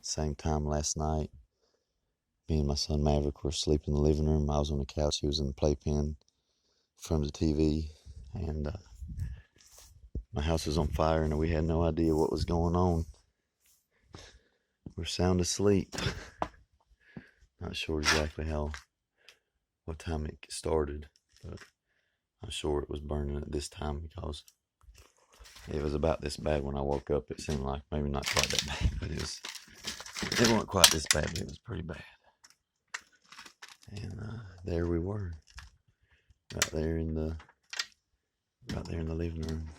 Same time last night. Me and my son Maverick were asleep in the living room. I was on the couch. He was in the playpen in front of the TV. And my house was on fire and we had no idea what was going on. We're sound asleep. Not sure exactly what time it started, but I'm sure it was burning at this time because it was about this bad when I woke up. It seemed like maybe not quite that bad, but it wasn't quite this bad, but it was pretty bad. And there we were, right there in the living room.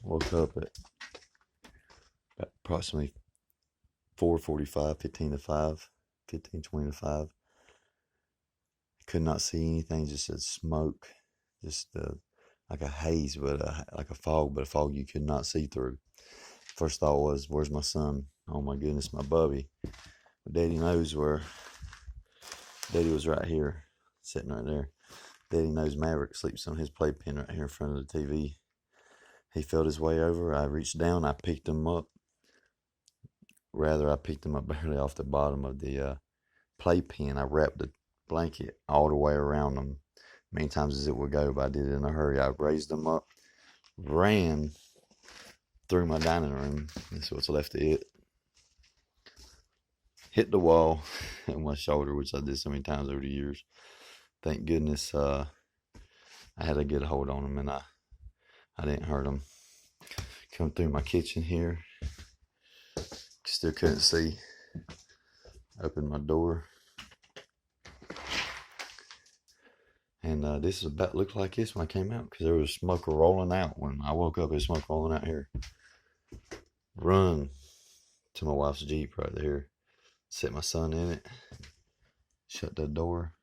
Woke up at about approximately 4:45, 15 to 5, 20 to 5. Could not see anything, just a smoke, just like a haze, but like a fog, but a fog you could not see through. First thought was, where's my son? Oh my goodness, my bubby. But Daddy knows where. Daddy was right here, sitting right there. Daddy knows Maverick sleeps on his playpen right here in front of the TV. He felt his way over. I reached down. I picked him up. Rather, I picked him up barely off the bottom of the playpen. I wrapped the blanket all the way around him, many times as it would go, but I did it in a hurry. I raised him up, ran through my dining room. That's what's left of it. Hit the wall at my shoulder, which I did so many times over the years. Thank goodness I had a good hold on him and I didn't hurt him. Come through my kitchen here. Still couldn't see. Opened my door. And this is about looked like this when I came out because there was smoke rolling out. When I woke up, there's smoke rolling out here. Run to my wife's Jeep right there. Set my son in it. Shut the door.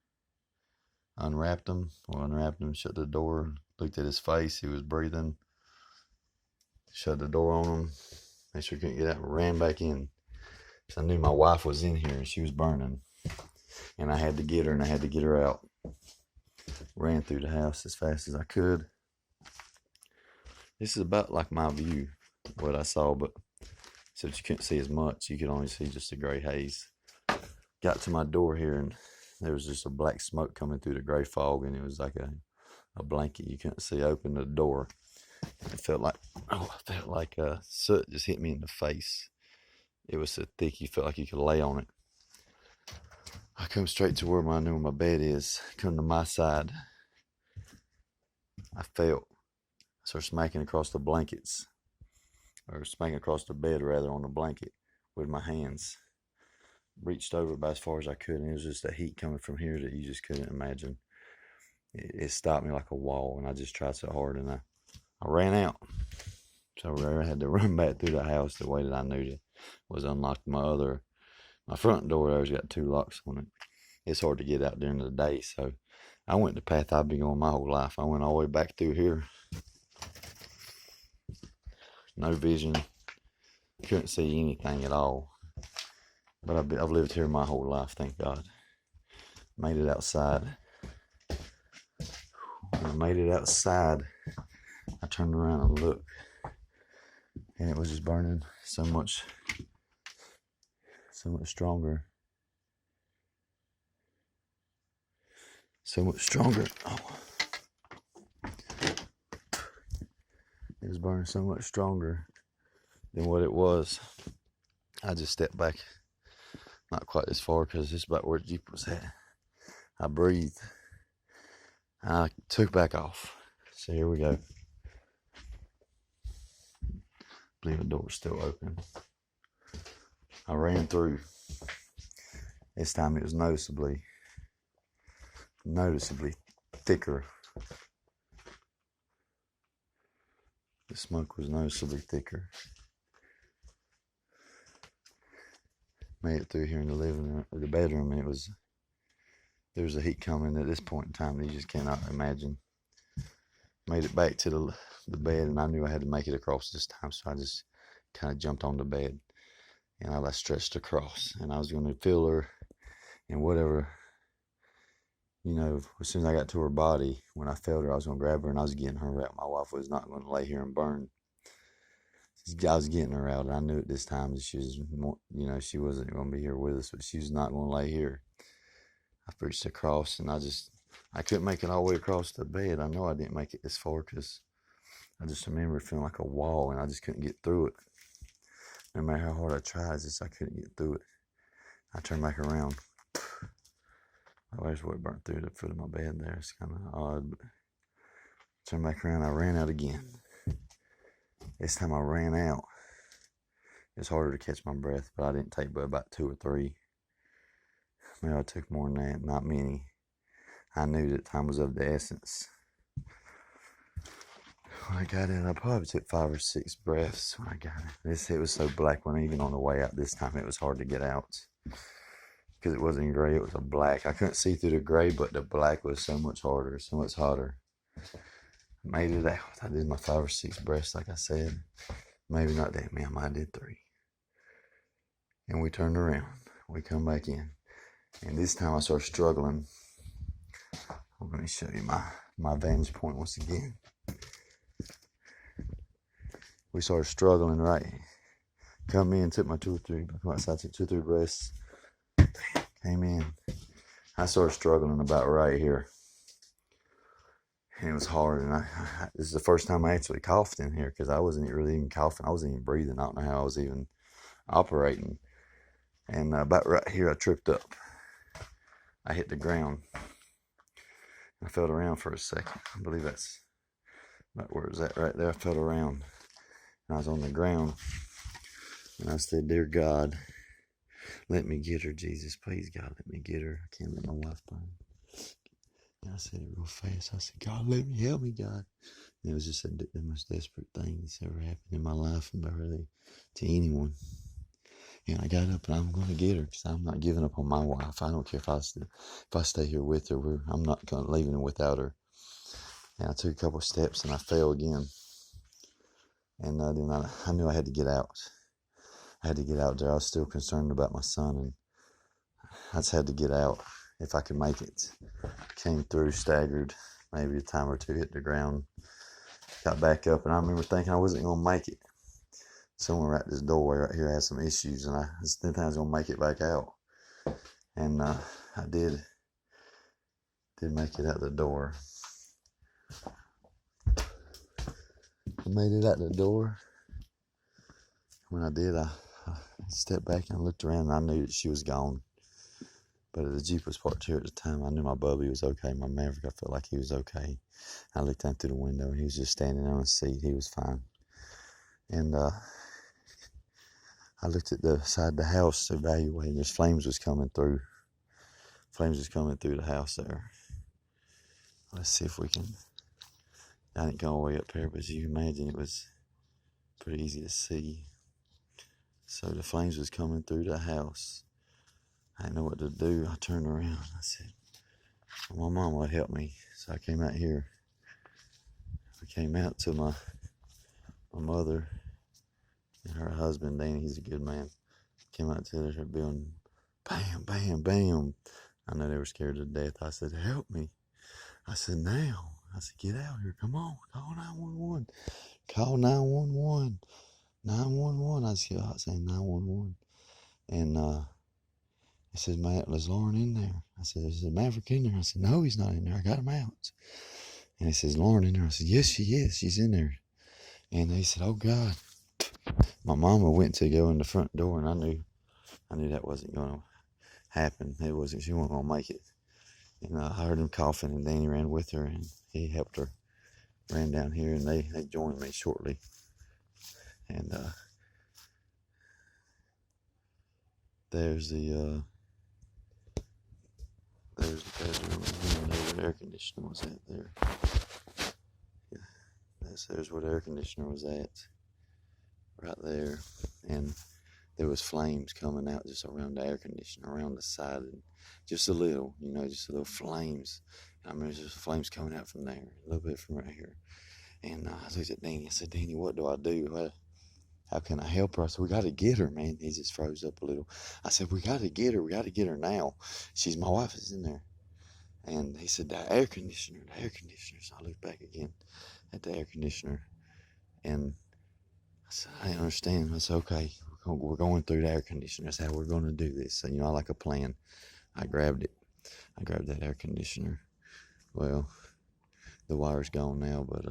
Unwrapped him, shut the door, looked at his face, he was breathing, shut the door on him, made sure he couldn't get out, and ran back in. So I knew my wife was in here and she was burning. And I had to get her and I had to get her out. Ran through the house as fast as I could. This is about like my view, what I saw, but except you couldn't see as much. You could only see just a gray haze. Got to my door here and there was just a black smoke coming through the gray fog, and it was like a blanket you couldn't see. Open the door. It felt like soot just hit me in the face. It was so thick you felt like you could lay on it. I come straight to where I know where my bed is. Come to my side. I started smacking across the blankets, or smacking across the bed rather, on the blanket with my hands. Reached over about as far as I could, and it was just a heat coming from here that you just couldn't imagine. It stopped me like a wall, and I just tried so hard, and I ran out. So I had to run back through the house the way that I knew to was unlocked my front door. There's got 2 locks on it. It's hard to get out during the day, so I went the path I've been going my whole life. I went all the way back through here. No vision. Couldn't see anything at all. But I've lived here my whole life, thank God. Made it outside. When I made it outside, I turned around and looked, and it was just burning so much stronger. So much stronger. Oh. It was burning so much stronger than what it was. I just stepped back, not quite as far because this is about where the Jeep was at. I breathed. I took back off. So here we go. I believe the door's still open. I ran through. This time it was noticeably thicker. The smoke was noticeably thicker. Made it through here in the living room, the bedroom, and there was a heat coming at this point in time that you just cannot imagine. Made it back to the bed, and I knew I had to make it across this time, so I just kind of jumped on the bed, and I stretched across, and I was going to feel her, and whatever, as soon as I got to her body, when I felt her, I was going to grab her, and I was getting her out. My wife was not going to lay here and burn. I was getting her out, and I knew at this time that she was, she wasn't going to be here with us, but she was not going to lay here. I preached across, and I couldn't make it all the way across the bed. I know I didn't make it this far because I just remember feeling like a wall, and I just couldn't get through it. No matter how hard I tried, I couldn't get through it. I turned back around. Oh, there's what burnt through the foot of my bed there. It's kind of odd. But turned back around. I ran out again. This time I ran out. It was harder to catch my breath, but I didn't take but about 2 or 3. Maybe I took more than that, not many. I knew that time was of the essence. When I got in, I probably took 5 or 6 breaths when I got in. It was so black when even on the way out this time, it was hard to get out. Because it wasn't gray, it was a black. I couldn't see through the gray, but the black was so much harder, so much hotter. I made it out. I did my 5 or 6 breaths, like I said. Maybe not that many, I might have did 3. And we turned around. We come back in. And this time I started struggling. Let me show you my vantage point once again. We started struggling, right? Come in, took my 2 or 3. Come outside, took 2 or 3 breaths. Came in. I started struggling about right here. And it was hard. And this is the first time I actually coughed in here because I wasn't really even coughing. I wasn't even breathing. I don't know how I was even operating. And about right here, I tripped up. I hit the ground. I felt around for a second. I believe that's about where it was at right there. I felt around. And I was on the ground. And I said, "Dear God, let me get her, Jesus. Please, God, let me get her. I can't let my wife burn." And I said it real fast. I said, "God, let me, help me, God." And it was just the most desperate thing that's ever happened in my life, and really to anyone. And I got up and I'm going to get her because I'm not giving up on my wife. I don't care if I stay here with her. I'm not going to leaving her without her. And I took a couple of steps and I fell again. And then I knew I had to get out. I had to get out there. I was still concerned about my son, and I just had to get out if I could make it. Came through, staggered, maybe a time or 2, hit the ground, got back up, and I remember thinking I wasn't going to make it. Someone at this doorway right here had some issues, and I just didn't think I was going to make it back out. And I did make it out the door. I made it out the door. When I did, I stepped back and I looked around, and I knew that she was gone. But the Jeep was parked here at the time. I knew my Bubby was okay. My Maverick, I felt like he was okay. I looked out through the window, and he was just standing on a seat. He was fine. And I looked at the side of the house, evaluating. There's flames was coming through. Flames was coming through the house there. Let's see if we can. I didn't go all the way up there, but as you imagine, it was pretty easy to see. So the flames was coming through the house. I didn't know what to do. I turned around. I said, "My mom would help me." So I came out here. I came out to my mother and her husband, Danny. He's a good man. Came out to their building. Bam, bam, bam. I know they were scared to death. I said, "Help me." I said, "Now." I said, "Get out here. Come on. Call 911. Call 911. 911. I just kept out saying 911. And he says, "Is Lauren in there?" I said, "Is the Maverick in there?" I said, "No, he's not in there. I got him out." And he says, "Lauren in there?" I said, "Yes, she is. She's in there." And he said, "Oh, God." My mama went to go in the front door, and I knew that wasn't going to happen. She wasn't going to make it. And I heard him coughing, and Danny ran with her, and he helped her. Ran down here, and they joined me shortly. And there's the bedroom, and there's where the air conditioner was at there. Yeah, there's where the air conditioner was at, right there. And there was flames coming out just around the air conditioner, around the side, and just a little, just a little flames. I mean, there's just flames coming out from there, a little bit from right here. And I looked at Danny. I said, "Danny, what do I do? How can I help her?" I said, "We got to get her, man." He just froze up a little. I said, "We got to get her. We got to get her now. My wife is in there." And he said, the air conditioner. So I looked back again at the air conditioner, and said, I didn't understand. I said, okay, we're going through the air conditioner. That's how we're going to do this. So, I like a plan. I grabbed it. I grabbed that air conditioner. Well, the wire's gone now, but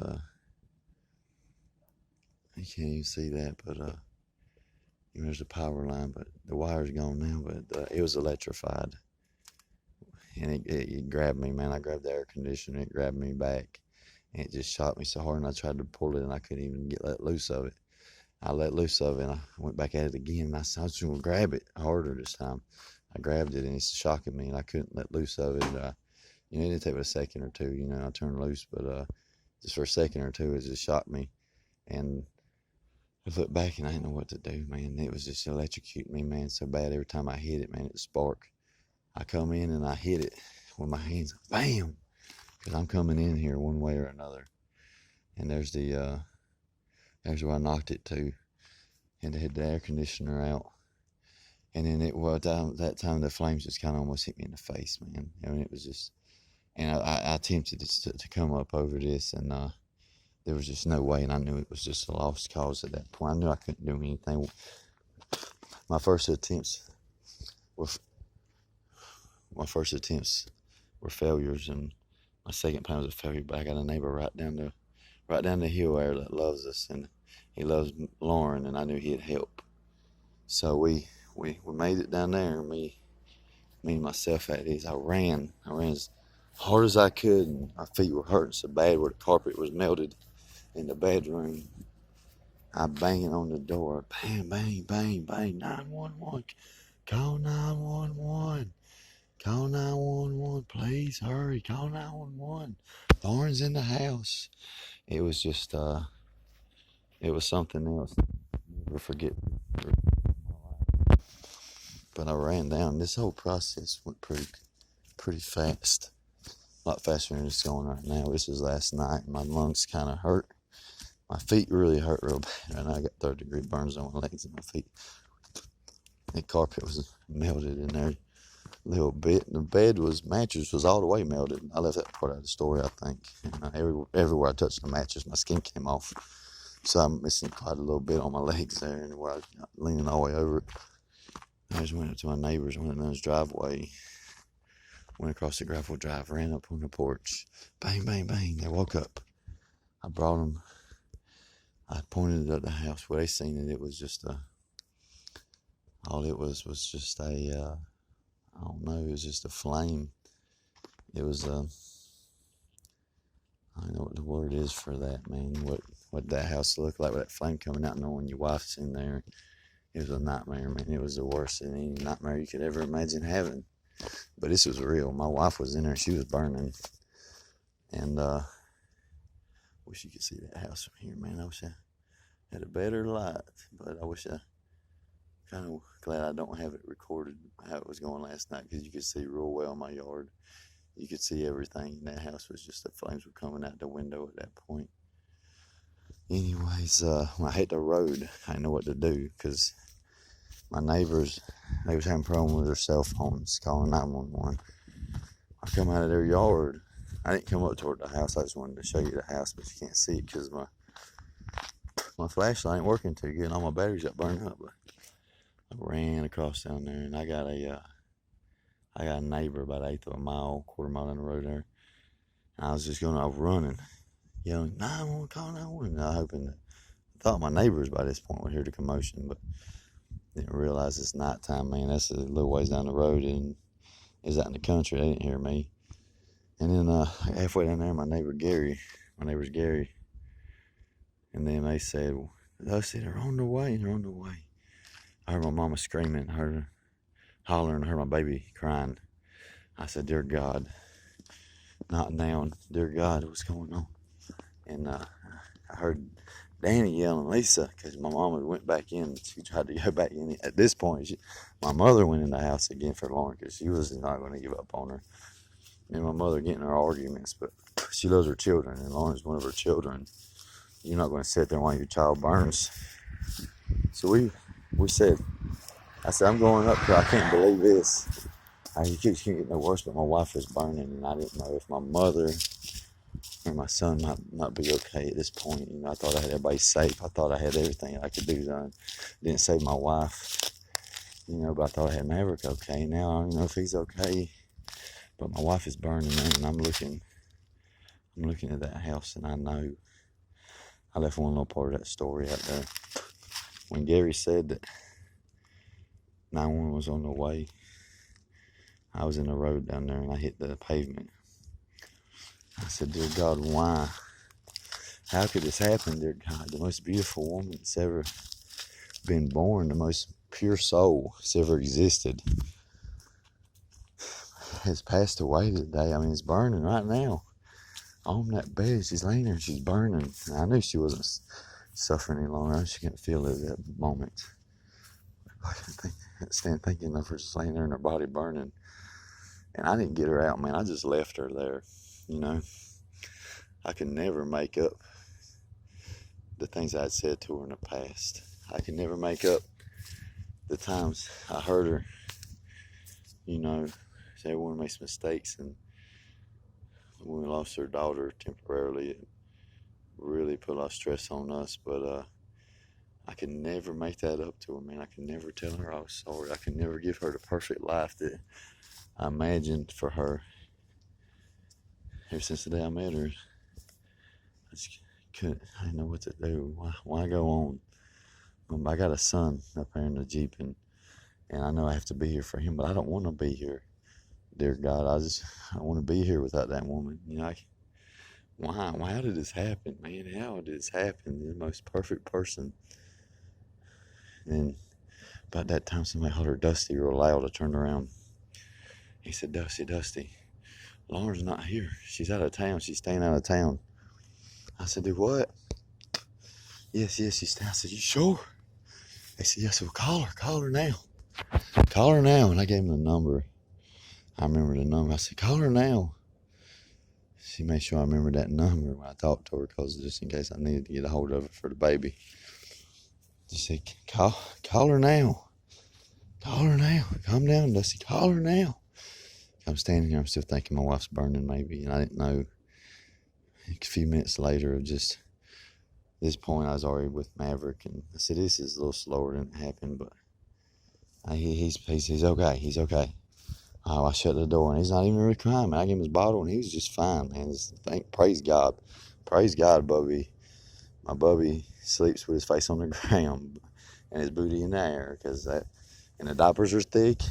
you can't even see that, but there's a power line, but the wire's gone now, but it was electrified. And it grabbed me, man. I grabbed the air conditioner, it grabbed me back, and it just shot me so hard, and I tried to pull it, and I couldn't even let loose of it. I let loose of it, and I went back at it again, and I said, I was just going to grab it harder this time. I grabbed it, and it's shocking me, and I couldn't let loose of it. It didn't take but a second or two, I turned loose, but just for a second or two, it just shocked me. And I looked back, and I didn't know what to do, man. It was just electrocuting me, man, so bad. Every time I hit it, man, it would spark. I come in, and I hit it with my hands, bam, because I'm coming in here one way or another. And there's where I knocked it to, and it had the air conditioner out. And then that time the flames just kind of almost hit me in the face, man. It was just, and I attempted to come up over this, and there was just no way, and I knew it was just a lost cause at that point. I knew I couldn't do anything. My first attempts were failures, and my second plan was a failure. But I got a neighbor right down the hill there that loves us, and he loves Lauren, and I knew he'd help. So we made it down there. Me and myself, that is, I ran as hard as I could, and my feet were hurting so bad where the carpet was melted in the bedroom. I banging on the door, bang, bang, bang, bang, 911, call 911, call 911, please hurry, call 911, Lauren's in the house. It was just, it was something else. I'll never forget. But I ran down. This whole process went pretty fast. A lot faster than it's going right now. This was last night. My lungs kind of hurt. My feet really hurt real bad. And I got 3rd-degree burns on my legs and my feet. The carpet was melted in there a little bit. And the mattress was all the way melted. I left that part out of the story, I think. And everywhere I touched the mattress, my skin came off. So I'm missing quite a little bit on my legs there, and where I was leaning all the way over it. I just went up to my neighbors, went in his driveway, went across the gravel drive, ran up on the porch, bang, bang, bang. They woke up. I brought them. I pointed at the house where they seen it. It was just all it was just I don't know, it was just a flame. It was I don't know what the word is for that, man. What that house looked like with that flame coming out, knowing your wife's in there. It was a nightmare, man. It was the worst of any nightmare you could ever imagine having. But this was real. My wife was in there. She was burning. And wish you could see that house from here, man. I wish I had a better light. But I wish I kind of glad I don't have it recorded how it was going last night, because you could see real well my yard. You could see everything. And that house was just, the flames were coming out the window at that point. Anyways, when I hit the road, I didn't know what to do, because my neighbors, they was having problems with their cell phones, calling 911. I come out of their yard. I didn't come up toward the house. I just wanted to show you the house, but you can't see it because my flashlight ain't working too good. All my batteries got burned up. But I ran across down there, and I got a neighbor about 1/8 of a mile, quarter mile down the road there. And I was running, yelling, 911, call 911. I thought my neighbors by this point would hear the commotion, but didn't realize it's nighttime, man. That's a little ways down the road, and it was out in the country. They didn't hear me. And then halfway down there, my neighbor's Gary. And then they said, they're on the way. I heard my mama screaming, heard her hollering, heard my baby crying. I said, dear God, not now. Dear God, what's going on? And I heard Danny yelling, Lisa, because my mama went back in. She tried to go back in. At this point, my mother went in the house again for Lauren, because she was not going to give up on her. And my mother getting her arguments, but she loves her children, and Lauren's one of her children. You're not going to sit there while your child burns. So we said, I said, I'm going up here. I can't believe this. It keeps getting no worse, but my wife was burning, and I didn't know if my mother or my son might not be okay at this point. You know, I thought I had everybody safe. I thought I had everything I could do done. Didn't save my wife, you know, but I thought I had Maverick okay. Now I don't know if he's okay, but my wife is burning, man, and I'm looking at that house, and I know I left one little part of that story out there. When Gary said that 911 was on the way, I was in the road down there and I hit the pavement. I said, dear God, why? How could this happen, dear God? The most beautiful woman that's ever been born, the most pure soul that's ever existed, has passed away today. I mean, it's burning right now. On that bed, she's laying there and she's burning. And I knew she wasn't suffering any longer. She couldn't feel it at that moment. I can't stand thinking of her just laying there and her body burning. And I didn't get her out, man. I just left her there, you know. I can never make up the things I'd said to her in the past. I can never make up the times I hurt her, you know. Everyone makes mistakes, and when we lost her daughter temporarily, it really put a lot of stress on us, but I can never make that up to her, man. I can never tell her I was sorry. I can never give her the perfect life that I imagined for her. Ever since the day I met her, I just couldn't, I didn't know what to do. Why go on? I got a son up there in the Jeep, and I know I have to be here for him, but I don't want to be here, dear God. I want to be here without that woman. You know, why? How did this happen, man? How did this happen? You're the most perfect person. And about that time, somebody called her Dusty real loud. I turned around. He said, Dusty, Lauren's not here. She's out of town. She's staying out of town. I said, do what? Yes, she's staying. I said, you sure? They said, yes, well, call her now. Call her now. And I gave him the number. I remember the number. I said, call her now. She made sure I remembered that number when I talked to her, because just in case I needed to get a hold of her for the baby. She said, call her now. Call her now. Calm down, Dusty. Call her now. I'm standing here. I'm still thinking my wife's burning, maybe. And I didn't know. A few minutes later, of just this point, I was already with Maverick. And I said, this is a little slower than it happened, but he's okay. He's okay. Oh, I shut the door, and he's not even really crying, man. I gave him his bottle, and he was just fine, man. Praise God. Praise God, Bubby. My Bubby sleeps with his face on the ground and his booty in the air, and the diapers are thick,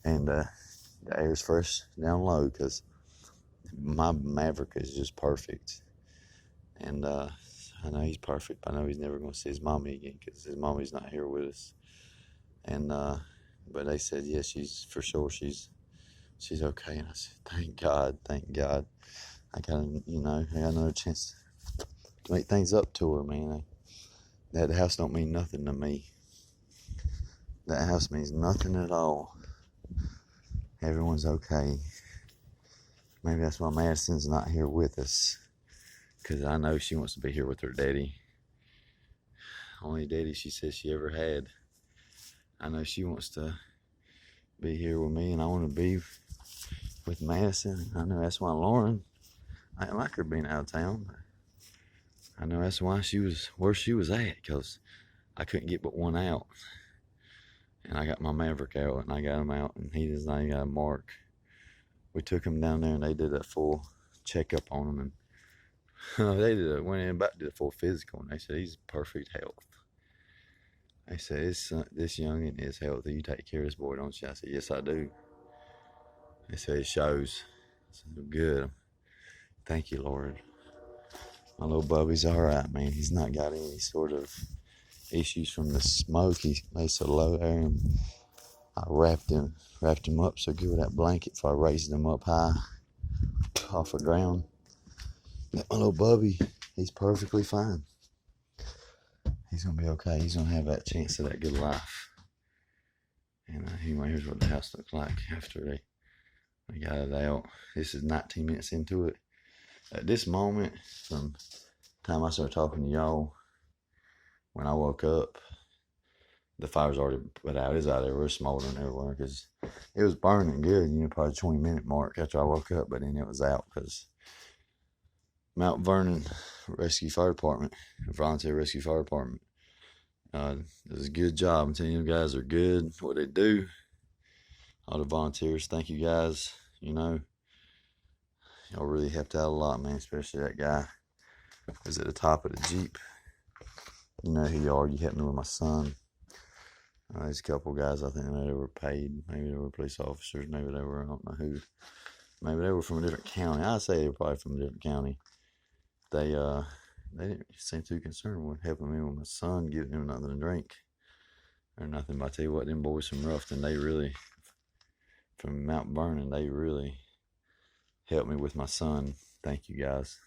and the air's fresh down low, because my Maverick is just perfect. And I know he's perfect. I know he's never going to see his mommy again, because his mommy's not here with us. And but they said, yeah, she's okay. And I said, thank God. I got another chance to make things up to her, man. That house don't mean nothing to me. That house means nothing at all. Everyone's okay. Maybe that's why Madison's not here with us, because I know she wants to be here with her daddy. Only daddy she says she ever had. I know she wants to be here with me, and I want to be with Madison. I know that's why Lauren, I didn't like her being out of town. I know that's why she was where she was at, because I couldn't get but one out. And I got my Maverick out, and I got him out, and he does not even got a mark. We took him down there, and they did a full checkup on him, and they went in back, did a full physical, and they said he's perfect health. They said, this youngin is healthy. You take care of this boy, don't you? I said, yes, I do. They said, it shows. I said, good. Thank you, Lord. My little Bubby's all right, man. He's not got any sort of issues from the smoke. He made so low there, and I wrapped him up so good with that blanket before I raised him up high off the ground. My little Bubby, he's perfectly fine. He's going to be okay. He's going to have that chance of that good life. And anyway, here's what the house looks like after they got it out. This is 19 minutes into it. At this moment, from the time I started talking to y'all, when I woke up, the fire's already put out. It's out there. We're smoldering everywhere, because it was burning good, probably 20-minute mark after I woke up, but then it was out because Mount Vernon Rescue Fire Department, Volunteer Rescue Fire Department. Does a good job. I'm telling you, guys are good what they do. All the volunteers, thank you guys. You know, y'all really helped out a lot, man. Especially that guy who's at the top of the Jeep. You know who you are. You helped me with my son. There's a couple guys, I think they were paid. Maybe they were police officers. Maybe they were, I don't know who. Maybe they were from a different county. I'd say they were probably from a different county. They didn't seem too concerned with helping me with my son, giving him nothing to drink or nothing. But I tell you what, them boys from Ruffton, they really, from Mount Vernon, they really helped me with my son. Thank you guys.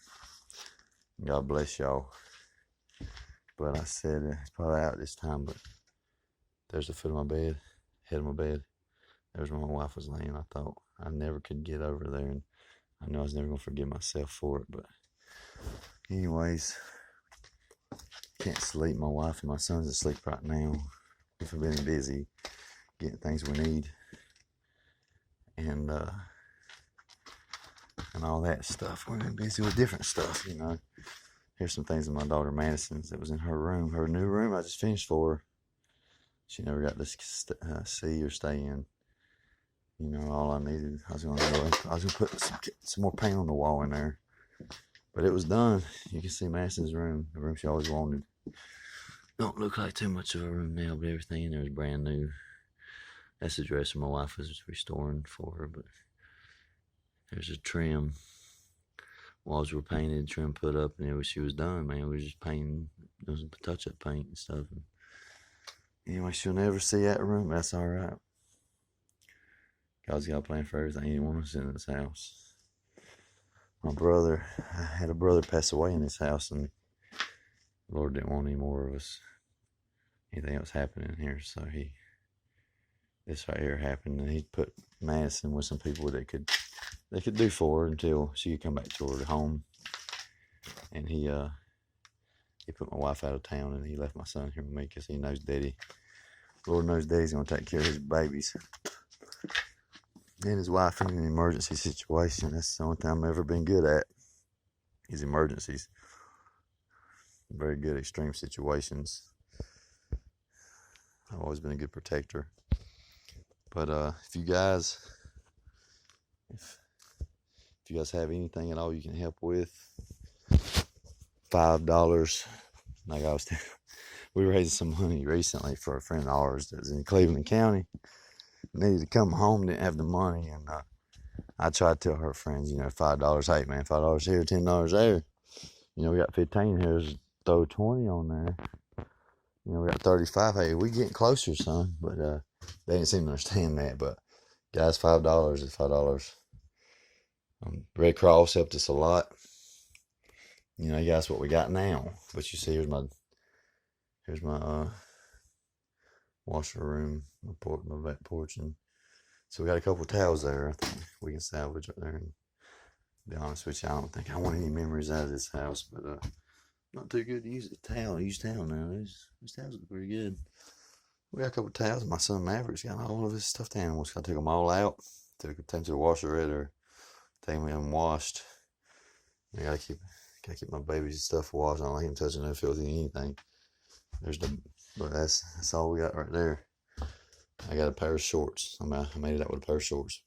God bless y'all. But I said it's probably out this time, but there's the foot of my bed, head of my bed. There's where my wife was laying. I thought I never could get over there, and I know I was never going to forgive myself for it. But anyways, can't sleep. My wife and my son's asleep right now. We've been busy getting things we need and all that stuff. We've been busy with different stuff, you know. Here's some things in my daughter Madison's that was in her room. Her new room I just finished for her. She never got to see or stay in. You know, all I needed, I was gonna put some more paint on the wall in there, but it was done. You can see Madison's room, the room she always wanted. Don't look like too much of a room now, but everything in there is brand new. That's the dresser my wife was restoring for her, but there's a trim. Walls were painted, trim put up, and she was done, man. We were just painting, doing some touch-up paint and stuff. And anyway, she'll never see that room. That's all right. God's got a plan for everything. He didn't want us in this house. I had a brother pass away in this house, and the Lord didn't want any more of us, anything else happening here. So this right here happened, and he put Madison with some people that could do for her until she could come back to her home. And he put my wife out of town, and he left my son here with me because he knows Daddy. Lord knows Daddy's gonna take care of his babies and his wife in an emergency situation. That's the only time I've ever been good at, is emergencies. Very good at extreme situations. I've always been a good protector. But if you guys have anything at all you can help with, $5. Like I was telling, we were raising some money recently for a friend of ours that was in Cleveland County. Needed to come home, didn't have the money, and I tried to tell her friends, you know, $5. Hey man, $5 here, $10 there. You know, we got 15 here. Throw 20 on there. You know, we got 35. Hey, we getting closer, son. But they didn't seem to understand that. But guys, $5 is $5. Red Cross helped us a lot. You know, that's what we got now. But you see, here's my washer room, my back porch, and so we got a couple towels there. I think we can salvage right there. And to be honest with you, I don't think I want any memories out of this house, but not too good to use towel now. These towels look pretty good. We got a couple towels. My son Maverick's got all of his stuffed animals. I took them all out. Take them to the washer or take them in washed. I gotta keep my baby's stuff washed. I don't like him touching no filthy anything. But that's all we got right there. I got a pair of shorts. I made it out with a pair of shorts.